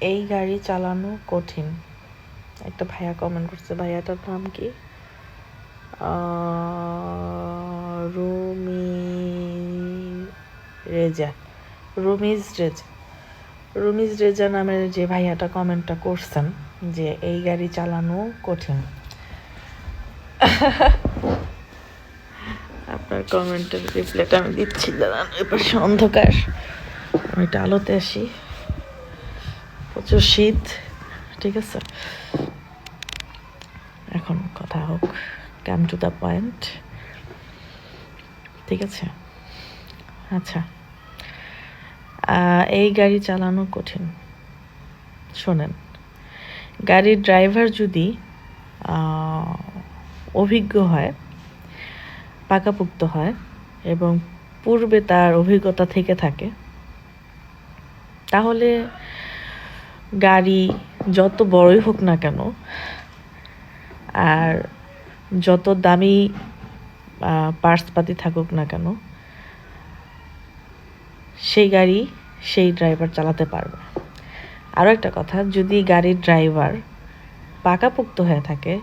এই গাড়ি চালানো কঠিন। একটা ভাইয়া কমেন্ট করছে, ভাইয়াটার নাম কি, রুমি রেজা, রুমিজ রেজা নামের যে ভাইয়াটা কমেন্টটা করছেন যে এই গাড়ি চালানো কঠিন। আপনার কমেন্টের রিপ্লাইটা আমি দিচ্ছি, দাঁড়ান, এবার অন্ধকার, আমি এটা আলোতে আসি, প্রচুর শীত, ঠিক আছে। এখন কথা হোক, কাম টু দ্য পয়েন্ট, ঠিক আছে। আচ্ছা, এই গাড়ি চালানো কঠিন। শোনেন, গাড়ির ড্রাইভার যদি অভিজ্ঞ হয়, পাকাপোক্ত হয় এবং পূর্বে তার অভিজ্ঞতা থেকে থাকে, তাহলে গাড়ি যত বড়ই হোক না কেন আর যত দামি পার্টসপাতি থাকুক না কেন, সেই গাড়ি সেই ড্রাইভার চালাতে পারবে। আরও একটা কথা, যদি গাড়ির ড্রাইভার পাকাপোক্ত হয়ে থাকে,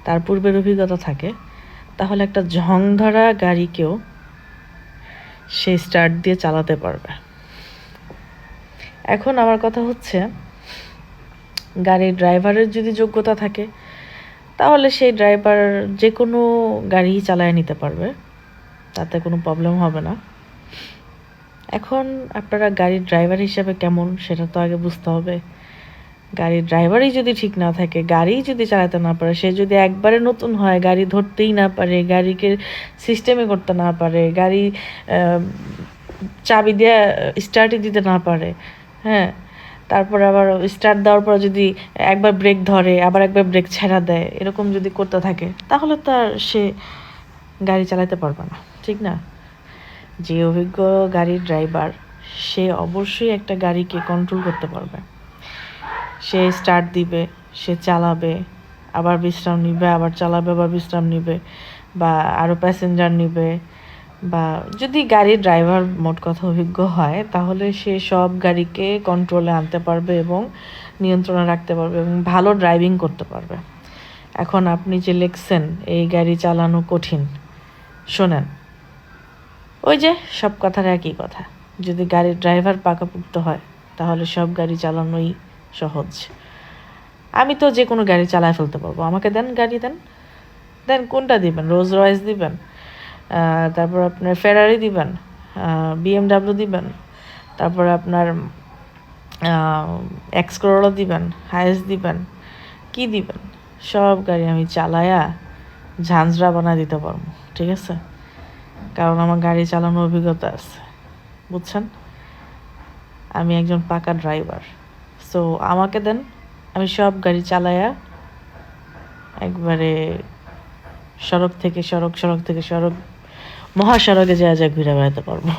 তার পূর্বের অভিজ্ঞতা থাকে, তাহলে একটা ঝং ধরা গাড়িকেও সে স্টার্ট দিয়ে চালাতে পারবে। এখন আমার কথা হচ্ছে, গাড়ির ড্রাইভারের যদি যোগ্যতা থাকে, তাহলে সেই ড্রাইভার যে কোনো গাড়ি চালায় নিতে পারবে, তাতে কোনো প্রবলেম হবে না। এখন আপনারা গাড়ির ড্রাইভার হিসাবে কেমন সেটা তো আগে বুঝতে হবে। গাড়ির ড্রাইভারই যদি ঠিক না থাকে, গাড়ি যদি চালাতে না পারে, সে যদি একবারে নতুন হয়, গাড়ি ধরতেই না পারে, গাড়িকে সিস্টেমে করতে না পারে, গাড়ি চাবি দিয়ে স্টার্টই দিতে না পারে, হ্যাঁ, তারপরে আবার স্টার্ট দেওয়ার পর যদি একবার ব্রেক ধরে আবার একবার ব্রেক ছেড়া দেয়, এরকম যদি করতে থাকে, তাহলে তো আর সে গাড়ি চালাতে পারবে না, ঠিক না? যে অভিজ্ঞ গাড়ির ড্রাইভার, সে অবশ্যই একটা গাড়িকে কন্ট্রোল করতে পারবে। সে স্টার্ট দিবে, সে চালাবে, আবার বিশ্রাম নিবে, আবার চালাবে, আবার বিশ্রাম নিবে, বা আরও প্যাসেঞ্জার নিবে, বা যদি গাড়ির ড্রাইভার মোট কথা অভিজ্ঞ হয়, তাহলে সে সব গাড়িকে কন্ট্রোলে আনতে পারবে এবং নিয়ন্ত্রণে রাখতে পারবে এবং ভালো ড্রাইভিং করতে পারবে। এখন আপনি যে লিখছেন এই গাড়ি চালানো কঠিন, শোনেন, ওই যে সব কথার একই কথা, যদি গাড়ির ড্রাইভার পাকাপোক্ত হয়, তাহলে সব গাড়ি চালানোই সহজ। আমি তো যে কোনো গাড়ি চালায় ফেলতে পারবো, আমাকে দেন গাড়ি, দেন কোনটা দিবেন? রোলস রয়েস দিবেন, তারপর আপনার ফেরারি দিবেন, BMW দিবেন, তারপর আপনার এক্স করোলা দিবেন, হায়েস দিবেন, কি দিবেন? সব গাড়ি আমি চালায়া ঝাঁঝরা বানায় দিতে পারবো, ঠিক আছে? কারণ আমার গাড়ি চালানোর অভিজ্ঞতা আছে, বুঝছেন? আমি একজন পাকা ড্রাইভার। সো আমাকে দেন, আমি সব গাড়ি চালায়া একবারে সড়ক থেকে সড়ক, সড়ক থেকে সড়ক, মহাসড়কে যা ঘুরে বেড়াতে পারবো।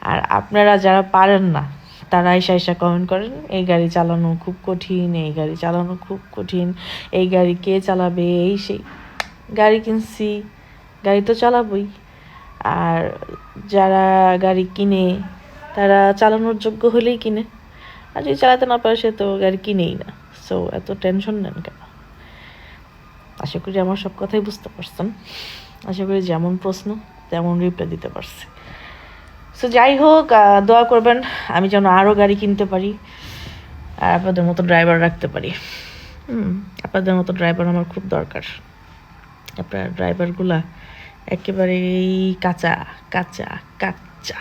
আর আপনারা যারা পারেন না, তারা এসে কমেন্ট করেন এই গাড়ি চালানো খুব কঠিন, এই গাড়ি চালানো খুব কঠিন, এই গাড়ি কে চালাবে, এই সেই। গাড়ি কিনছি, গাড়ি তো চালাবই। আর যারা গাড়ি কিনে, তারা চালানোর যোগ্য হলেই কিনে, আর যদি চালাতে না পারে সে তো গাড়ি কিনেই না। সো এত টেনশন নেন কেন? আশা করি আমার সব কথাই বুঝতে পারছেন। আশা করি যেমন প্রশ্ন তেমন রিপ্লাই দিতে পারছি। সো যাই হোক, দোয়া করবেন আমি যেন আরও গাড়ি কিনতে পারি আর আপনাদের মতো ড্রাইভার রাখতে পারি। আপনাদের মতো ড্রাইভার আমার খুব দরকার। আপনার ড্রাইভারগুলা একেবারেই কাঁচা কাঁচা কাঁচা।